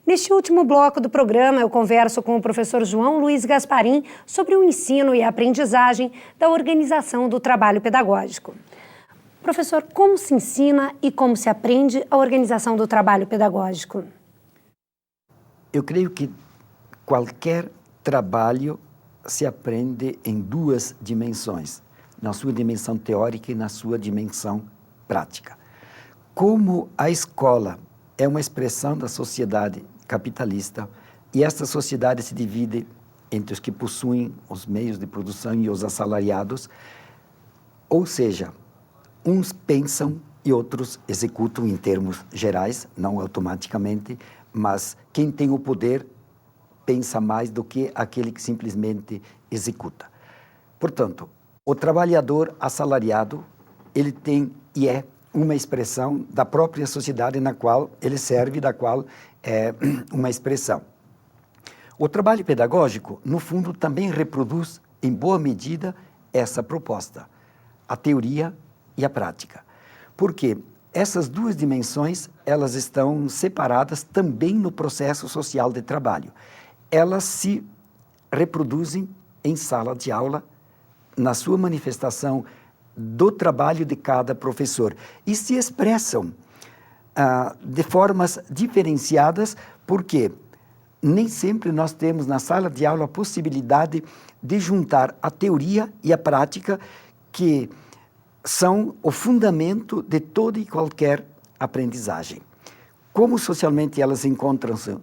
Neste último bloco do programa, eu converso com o professor João Luiz Gasparim sobre o ensino e a aprendizagem da organização do trabalho pedagógico. Professor, como se ensina e como se aprende a organização do trabalho pedagógico? Eu creio que qualquer trabalho se aprende em duas dimensões, na sua dimensão teórica e na sua dimensão prática. Como a escola é uma expressão da sociedade capitalista e esta sociedade se divide entre os que possuem os meios de produção e os assalariados, ou seja, uns pensam e outros executam em termos gerais, não automaticamente, mas quem tem o poder pensa mais do que aquele que simplesmente executa. Portanto, o trabalhador assalariado, ele tem e é uma expressão da própria sociedade na qual ele serve, da qual é uma expressão. O trabalho pedagógico, no fundo, também reproduz, em boa medida, essa proposta, a teoria e a prática. Porque essas duas dimensões, elas estão separadas também no processo social de trabalho. Elas se reproduzem em sala de aula, na sua manifestação do trabalho de cada professor e se expressam de formas diferenciadas, porque nem sempre nós temos na sala de aula a possibilidade de juntar a teoria e a prática, que são o fundamento de toda e qualquer aprendizagem. Como socialmente elas encontram-se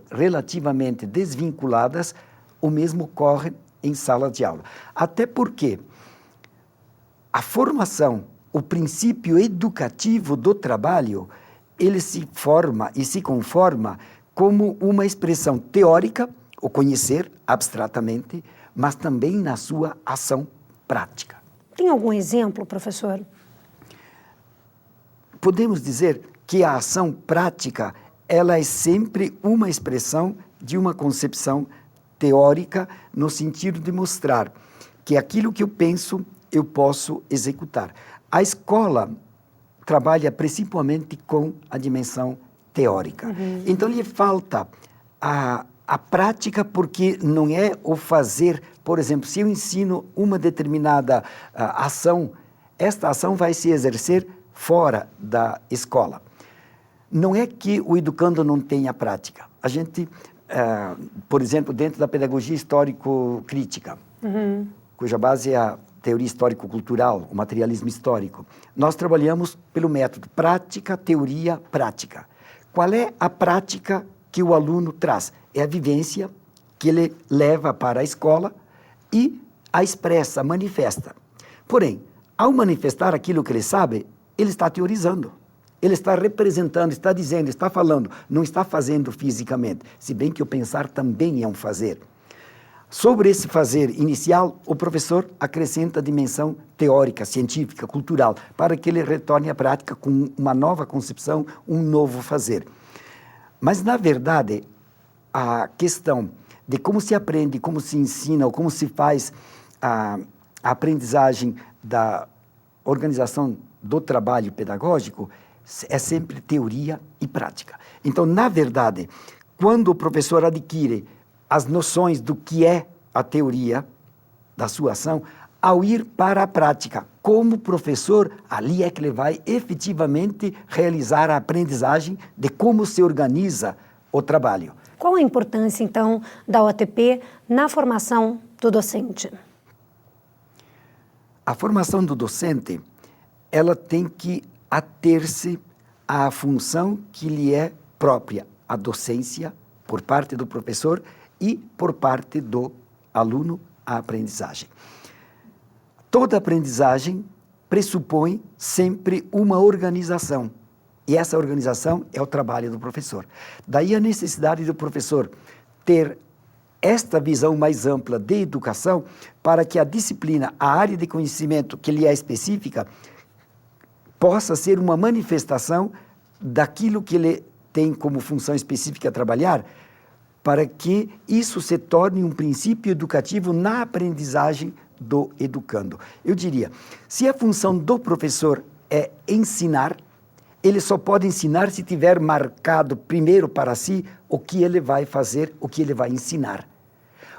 relativamente desvinculadas, o mesmo ocorre em sala de aula. Até porque a formação, o princípio educativo do trabalho, ele se forma e se conforma como uma expressão teórica, o conhecer abstratamente, mas também na sua ação prática. Tem algum exemplo, professor? Podemos dizer que a ação prática, ela é sempre uma expressão de uma concepção teórica, no sentido de mostrar que aquilo que eu penso, eu posso executar. A escola trabalha principalmente com a dimensão teórica. Então, lhe falta a prática, porque não é o fazer. Por exemplo, se eu ensino uma determinada ação, esta ação vai se exercer fora da escola. Não é que o educando não tenha prática. A gente, por exemplo, dentro da pedagogia histórico-crítica, cuja base é a teoria histórico-cultural, o materialismo histórico, nós trabalhamos pelo método prática, teoria, prática. Qual é a prática que o aluno traz? É a vivência que ele leva para a escola e a expressa, manifesta. Porém, ao manifestar aquilo que ele sabe, ele está teorizando. Ele está representando, está dizendo, está falando, não está fazendo fisicamente. Se bem que o pensar também é um fazer. Sobre esse fazer inicial, o professor acrescenta a dimensão teórica, científica, cultural, para que ele retorne à prática com uma nova concepção, um novo fazer. Mas, na verdade, a questão de como se aprende, como se ensina, ou como se faz a aprendizagem da organização do trabalho pedagógico é sempre teoria e prática. Então, na verdade, quando o professor adquire as noções do que é a teoria da sua ação, ao ir para a prática, como professor, ali é que ele vai efetivamente realizar a aprendizagem de como se organiza o trabalho. Qual a importância, então, da OTP na formação do docente? A formação do docente, ela tem que ater-se à função que lhe é própria, a docência por parte do professor e por parte do aluno, a aprendizagem. Toda aprendizagem pressupõe sempre uma organização, e essa organização é o trabalho do professor. Daí a necessidade do professor ter esta visão mais ampla de educação, para que a disciplina, a área de conhecimento que lhe é específica, possa ser uma manifestação daquilo que ele tem como função específica a trabalhar, para que isso se torne um princípio educativo na aprendizagem do educando. Eu diria, se a função do professor é ensinar, ele só pode ensinar se tiver marcado primeiro para si o que ele vai fazer, o que ele vai ensinar.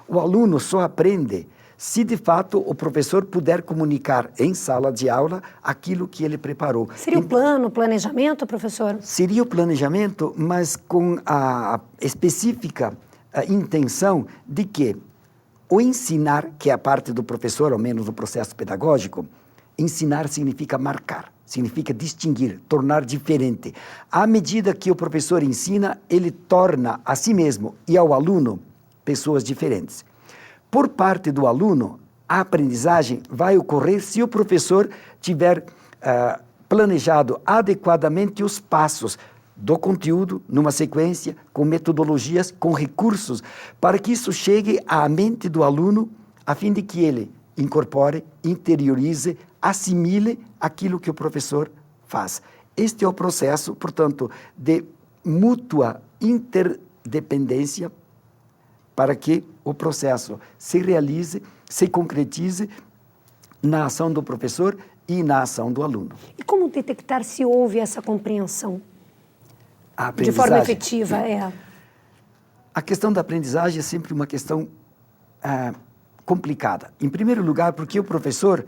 O aluno só aprende se de fato o professor puder comunicar em sala de aula aquilo que ele preparou. Seria o planejamento, professor? Seria o planejamento, mas com a específica intenção de que o ensinar, que é a parte do professor, ao menos no processo pedagógico, ensinar significa marcar, significa distinguir, tornar diferente. À medida que o professor ensina, ele torna a si mesmo e ao aluno pessoas diferentes. Por parte do aluno, a aprendizagem vai ocorrer se o professor tiver planejado adequadamente os passos do conteúdo, numa sequência, com metodologias, com recursos, para que isso chegue à mente do aluno, a fim de que ele incorpore, interiorize, assimile aquilo que o professor faz. Este é o processo, portanto, de mútua interdependência, para que o processo se realize, se concretize na ação do professor e na ação do aluno. E como detectar se houve essa compreensão? De forma efetiva, A questão da aprendizagem é sempre uma questão complicada. Em primeiro lugar, porque o professor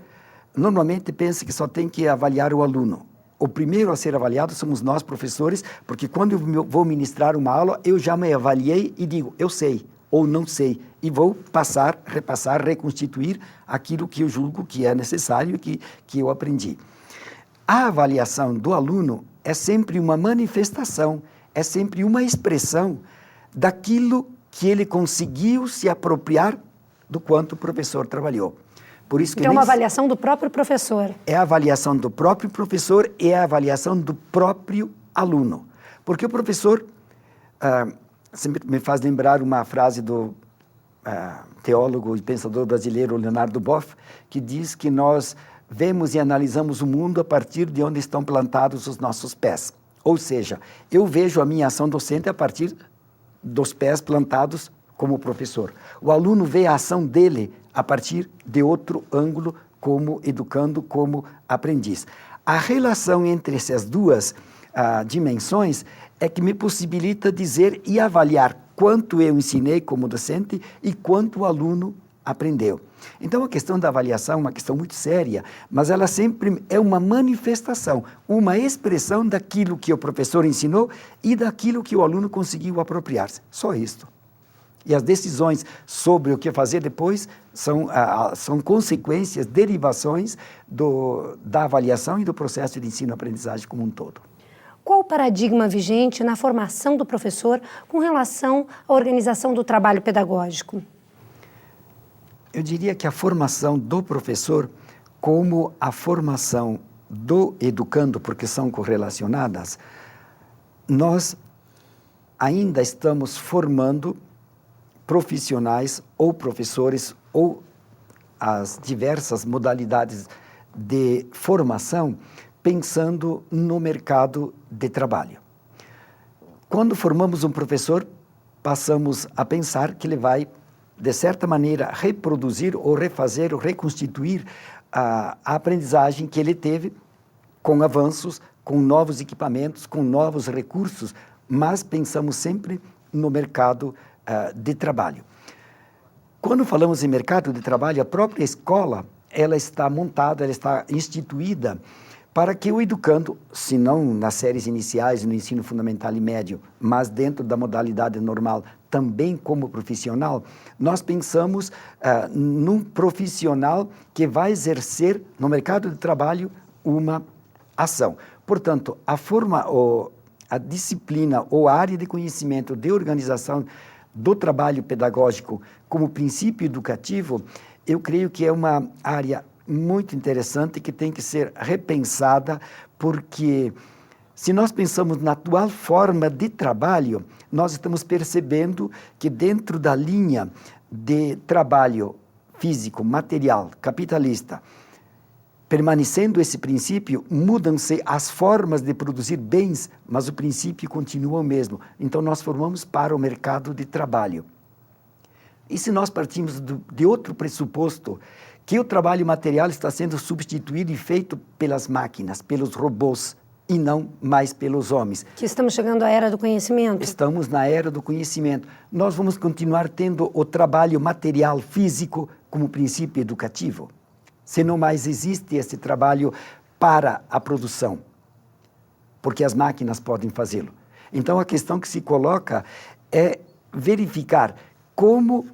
normalmente pensa que só tem que avaliar o aluno. O primeiro a ser avaliado somos nós, professores, porque quando eu vou ministrar uma aula, eu já me avaliei e digo, eu sei ou não sei, e vou passar, repassar, reconstituir aquilo que eu julgo que é necessário e que eu aprendi. A avaliação do aluno é sempre uma manifestação, é sempre uma expressão daquilo que ele conseguiu se apropriar do quanto o professor trabalhou. Por isso que então, é uma avaliação do próprio professor. É a avaliação do próprio professor e é a avaliação do próprio aluno. Porque o professor sempre me faz lembrar uma frase do teólogo e pensador brasileiro Leonardo Boff, que diz que nós vemos e analisamos o mundo a partir de onde estão plantados os nossos pés. Ou seja, eu vejo a minha ação docente a partir dos pés plantados como professor. O aluno vê a ação dele a partir de outro ângulo, como educando, como aprendiz. A relação entre essas duas dimensões é que me possibilita dizer e avaliar quanto eu ensinei como docente e quanto o aluno aprendeu. Então, a questão da avaliação é uma questão muito séria, mas ela sempre é uma manifestação, uma expressão daquilo que o professor ensinou e daquilo que o aluno conseguiu apropriar-se. Só isto. E as decisões sobre o que fazer depois são consequências, derivações da avaliação e do processo de ensino-aprendizagem como um todo. Qual o paradigma vigente na formação do professor com relação à organização do trabalho pedagógico? Eu diria que a formação do professor, como a formação do educando, porque são correlacionadas, nós ainda estamos formando profissionais ou professores ou as diversas modalidades de formação pensando no mercado de trabalho. Quando formamos um professor, passamos a pensar que ele vai, de certa maneira, reproduzir ou refazer ou reconstituir a aprendizagem que ele teve com avanços, com novos equipamentos, com novos recursos, mas pensamos sempre no mercado de trabalho. Quando falamos em mercado de trabalho, a própria escola, ela está montada, ela está instituída para que o educando, se não nas séries iniciais, no ensino fundamental e médio, mas dentro da modalidade normal, também como profissional, nós pensamos num profissional que vai exercer no mercado de trabalho uma ação. Portanto, a disciplina ou a área de conhecimento de organização do trabalho pedagógico como princípio educativo, eu creio que é uma área muito interessante que tem que ser repensada, porque se nós pensamos na atual forma de trabalho, nós estamos percebendo que dentro da linha de trabalho físico, material, capitalista, permanecendo esse princípio, mudam-se as formas de produzir bens, mas o princípio continua o mesmo. Então, nós formamos para o mercado de trabalho. E se nós partimos de outro pressuposto, que o trabalho material está sendo substituído e feito pelas máquinas, pelos robôs, e não mais pelos homens. Que estamos chegando à era do conhecimento. Estamos na era do conhecimento. Nós vamos continuar tendo o trabalho material físico como princípio educativo, se não mais existe esse trabalho para a produção, porque as máquinas podem fazê-lo. Então, a questão que se coloca é verificar como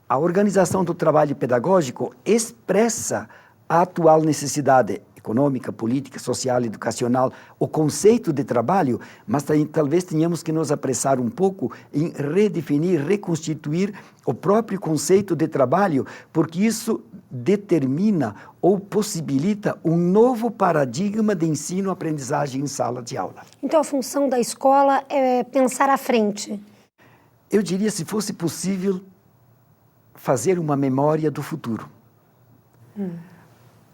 a organização do trabalho pedagógico expressa a atual necessidade econômica, política, social, educacional, o conceito de trabalho, mas talvez tenhamos que nos apressar um pouco em redefinir, reconstituir o próprio conceito de trabalho, porque isso determina ou possibilita um novo paradigma de ensino-aprendizagem em sala de aula. Então, a função da escola é pensar à frente. Eu diria, se fosse possível, fazer uma memória do futuro.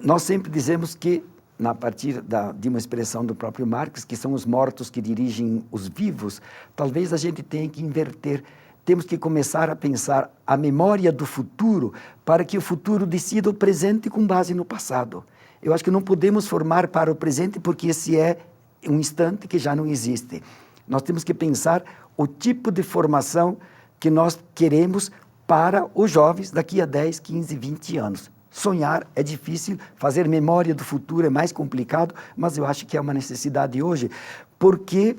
Nós sempre dizemos que, a partir de uma expressão do próprio Marx, que são os mortos que dirigem os vivos, talvez a gente tenha que inverter. Temos que começar a pensar a memória do futuro para que o futuro decida o presente com base no passado. Eu acho que não podemos formar para o presente porque esse é um instante que já não existe. Nós temos que pensar o tipo de formação que nós queremos para os jovens daqui a 10, 15, 20 anos. Sonhar é difícil, fazer memória do futuro é mais complicado, mas eu acho que é uma necessidade hoje, porque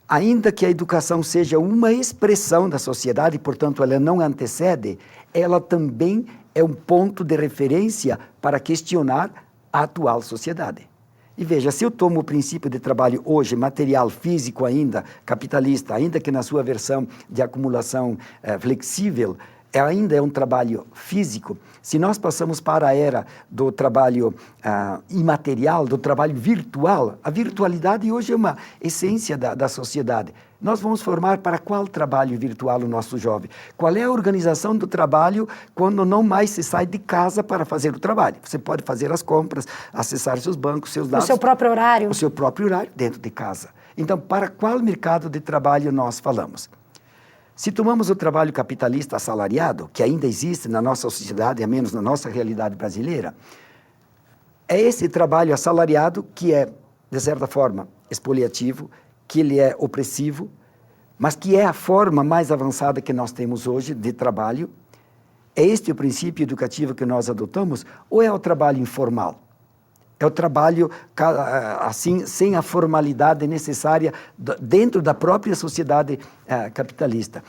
ainda que a educação seja uma expressão da sociedade, portanto ela não antecede, ela também é um ponto de referência para questionar a atual sociedade. E veja, se eu tomo o princípio de trabalho hoje, material, físico ainda, capitalista, ainda que na sua versão de acumulação flexível, ainda é um trabalho físico, se nós passamos para a era do trabalho imaterial, do trabalho virtual, a virtualidade hoje é uma essência da sociedade. Nós vamos formar para qual trabalho virtual o nosso jovem? Qual é a organização do trabalho quando não mais se sai de casa para fazer o trabalho? Você pode fazer as compras, acessar seus bancos, seus dados. O seu próprio horário. O seu próprio horário dentro de casa. Então, para qual mercado de trabalho nós falamos? Se tomamos o trabalho capitalista assalariado, que ainda existe na nossa sociedade, a menos na nossa realidade brasileira, é esse trabalho assalariado que é, de certa forma, expoliativo, que ele é opressivo, mas que é a forma mais avançada que nós temos hoje de trabalho. É este o princípio educativo que nós adotamos, ou é o trabalho informal? É o trabalho, assim, sem a formalidade necessária dentro da própria sociedade capitalista.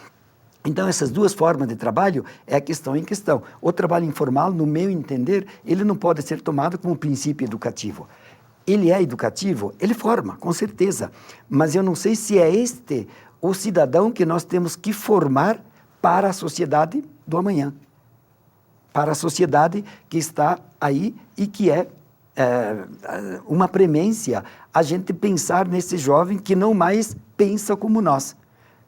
Então, essas duas formas de trabalho é a questão em questão. O trabalho informal, no meu entender, ele não pode ser tomado como princípio educativo. Ele é educativo, ele forma, com certeza. Mas eu não sei se é este o cidadão que nós temos que formar para a sociedade do amanhã. Para a sociedade que está aí e que é uma premência a gente pensar nesse jovem que não mais pensa como nós.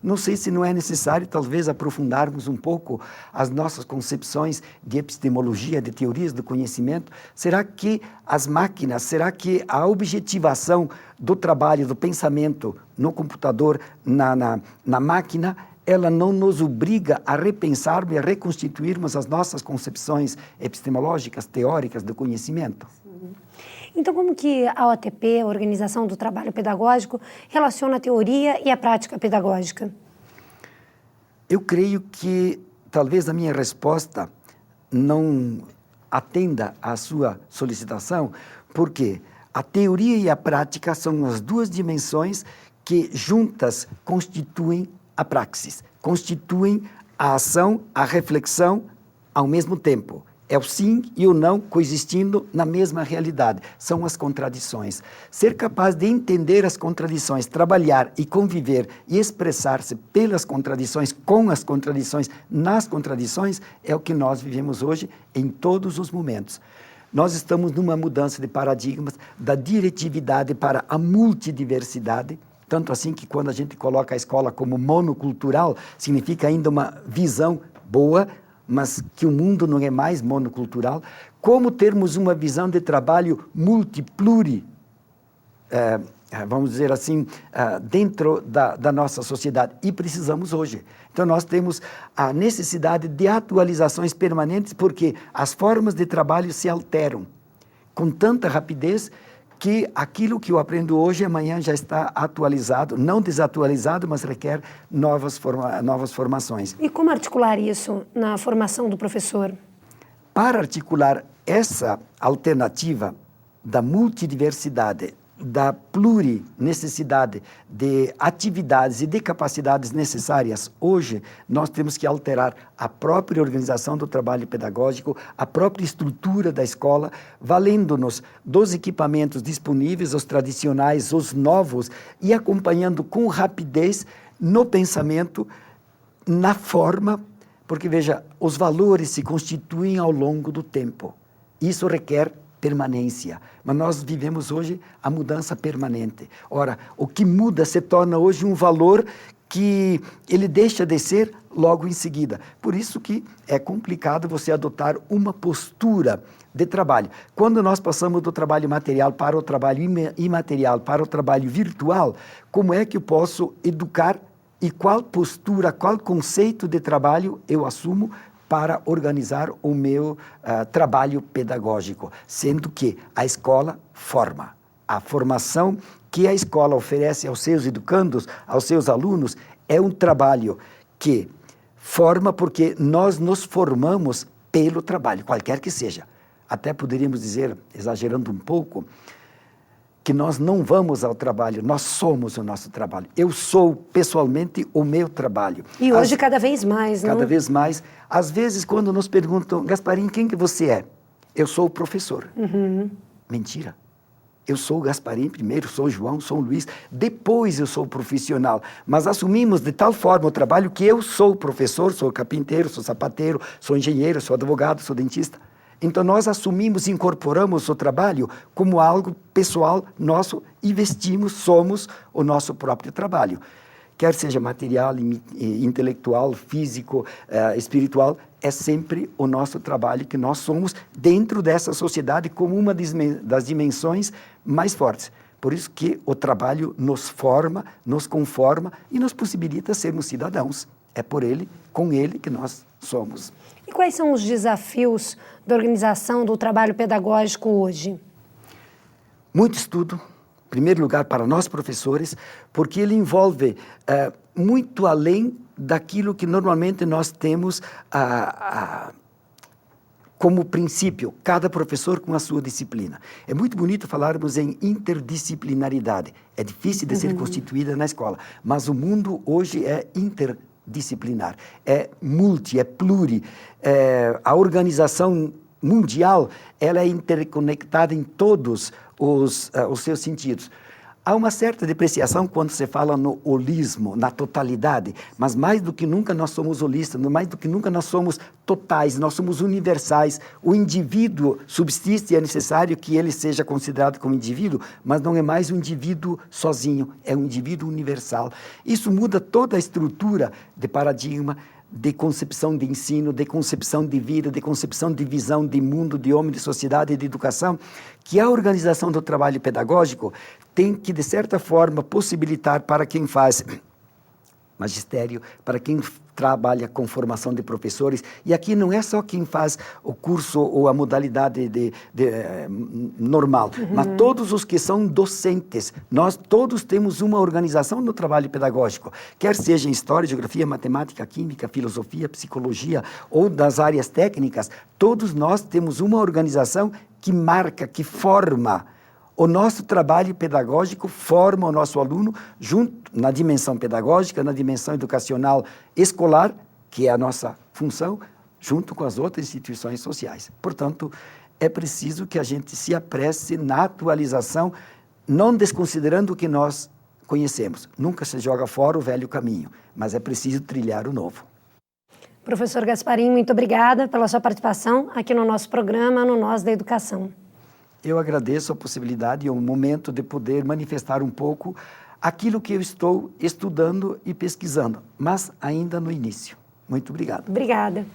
Não sei se não é necessário, talvez, aprofundarmos um pouco as nossas concepções de epistemologia, de teorias do conhecimento. Será que as máquinas, será que a objetivação do trabalho, do pensamento no computador, na máquina, ela não nos obriga a repensarmos e a reconstituirmos as nossas concepções epistemológicas, teóricas do conhecimento? Então, como que a OTP, a Organização do Trabalho Pedagógico, relaciona a teoria e a prática pedagógica? Eu creio que talvez a minha resposta não atenda à sua solicitação, porque a teoria e a prática são as duas dimensões que juntas constituem a praxis, constituem a ação, a reflexão ao mesmo tempo. É o sim e o não coexistindo na mesma realidade. São as contradições. Ser capaz de entender as contradições, trabalhar e conviver e expressar-se pelas contradições, com as contradições, nas contradições, é o que nós vivemos hoje em todos os momentos. Nós estamos numa mudança de paradigmas da diretividade para a multidiversidade, tanto assim que quando a gente coloca a escola como monocultural, significa ainda uma visão boa, mas que o mundo não é mais monocultural. Como termos uma visão de trabalho multipluri, vamos dizer assim, dentro da nossa sociedade, e precisamos hoje. Então, nós temos a necessidade de atualizações permanentes, porque as formas de trabalho se alteram com tanta rapidez que aquilo que eu aprendo hoje, amanhã já está atualizado, não desatualizado, mas requer novas formações. E como articular isso na formação do professor? Para articular essa alternativa da multidiversidade, da plurinecessidade de atividades e de capacidades necessárias, hoje nós temos que alterar a própria organização do trabalho pedagógico, a própria estrutura da escola, valendo-nos dos equipamentos disponíveis, os tradicionais, os novos, e acompanhando com rapidez no pensamento, na forma, porque, veja, os valores se constituem ao longo do tempo. Isso requer permanência, mas nós vivemos hoje a mudança permanente. Ora, o que muda se torna hoje um valor que ele deixa de ser logo em seguida. Por isso que é complicado você adotar uma postura de trabalho. Quando nós passamos do trabalho material para o trabalho imaterial, para o trabalho virtual, como é que eu posso educar e qual postura, qual conceito de trabalho eu assumo para organizar o meu trabalho pedagógico, sendo que a escola forma. A formação que a escola oferece aos seus educandos, aos seus alunos, é um trabalho que forma porque nós nos formamos pelo trabalho, qualquer que seja. Até poderíamos dizer, exagerando um pouco, que nós não vamos ao trabalho, nós somos o nosso trabalho. Eu sou, pessoalmente, o meu trabalho. E hoje cada vez mais, não? Cada vez mais. Às vezes, quando nos perguntam, Gasparim, quem que você é? Eu sou o professor. Mentira. Eu sou o Gasparim primeiro, sou o João, sou o Luiz, depois eu sou o profissional. Mas assumimos de tal forma o trabalho que eu sou o professor, sou carpinteiro, sou sapateiro, sou engenheiro, sou advogado, sou dentista. Então, nós assumimos e incorporamos o trabalho como algo pessoal nosso e vestimos, somos o nosso próprio trabalho. Quer seja material, intelectual, físico, espiritual, é sempre o nosso trabalho que nós somos dentro dessa sociedade como uma das dimensões mais fortes. Por isso que o trabalho nos forma, nos conforma e nos possibilita sermos cidadãos. É por ele, com ele que nós somos. E quais são os desafios da organização do trabalho pedagógico hoje? Muito estudo, em primeiro lugar para nós professores, porque ele envolve muito além daquilo que normalmente nós temos como princípio, cada professor com a sua disciplina. É muito bonito falarmos em interdisciplinaridade. É difícil de ser constituída na escola, mas o mundo hoje é interdisciplinar, é multi, é pluri. A organização mundial, ela é interconectada em todos os seus sentidos. Há uma certa depreciação quando se fala no holismo, na totalidade, mas mais do que nunca nós somos holistas, mais do que nunca nós somos totais, nós somos universais. O indivíduo subsiste e é necessário que ele seja considerado como indivíduo, mas não é mais um indivíduo sozinho, é um indivíduo universal. Isso muda toda a estrutura de paradigma, de concepção de ensino, de concepção de vida, de concepção de visão de mundo, de homem, de sociedade e de educação, que a organização do trabalho pedagógico tem que, de certa forma, possibilitar para quem faz magistério, para quem trabalha com formação de professores, e aqui não é só quem faz o curso ou a modalidade normal, mas todos os que são docentes. Nós todos temos uma organização no trabalho pedagógico, quer seja em história, geografia, matemática, química, filosofia, psicologia ou das áreas técnicas, todos nós temos uma organização que marca, que forma. O nosso trabalho pedagógico forma o nosso aluno junto na dimensão pedagógica, na dimensão educacional escolar, que é a nossa função, junto com as outras instituições sociais. Portanto, é preciso que a gente se apresse na atualização, não desconsiderando o que nós conhecemos. Nunca se joga fora o velho caminho, mas é preciso trilhar o novo. Professor Gasparim, muito obrigada pela sua participação aqui no nosso programa, no Nós da Educação. Eu agradeço a possibilidade e o momento de poder manifestar um pouco aquilo que eu estou estudando e pesquisando, mas ainda no início. Muito obrigado. Obrigada.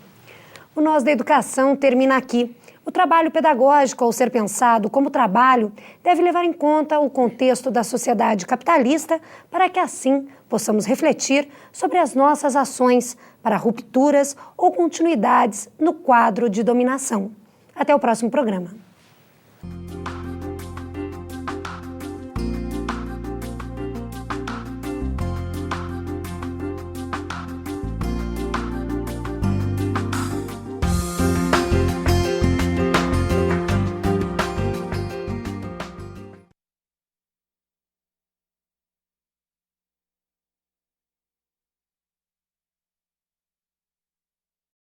O Nós da Educação termina aqui. O trabalho pedagógico, ao ser pensado como trabalho, deve levar em conta o contexto da sociedade capitalista para que, assim, possamos refletir sobre as nossas ações para rupturas ou continuidades no quadro de dominação. Até o próximo programa.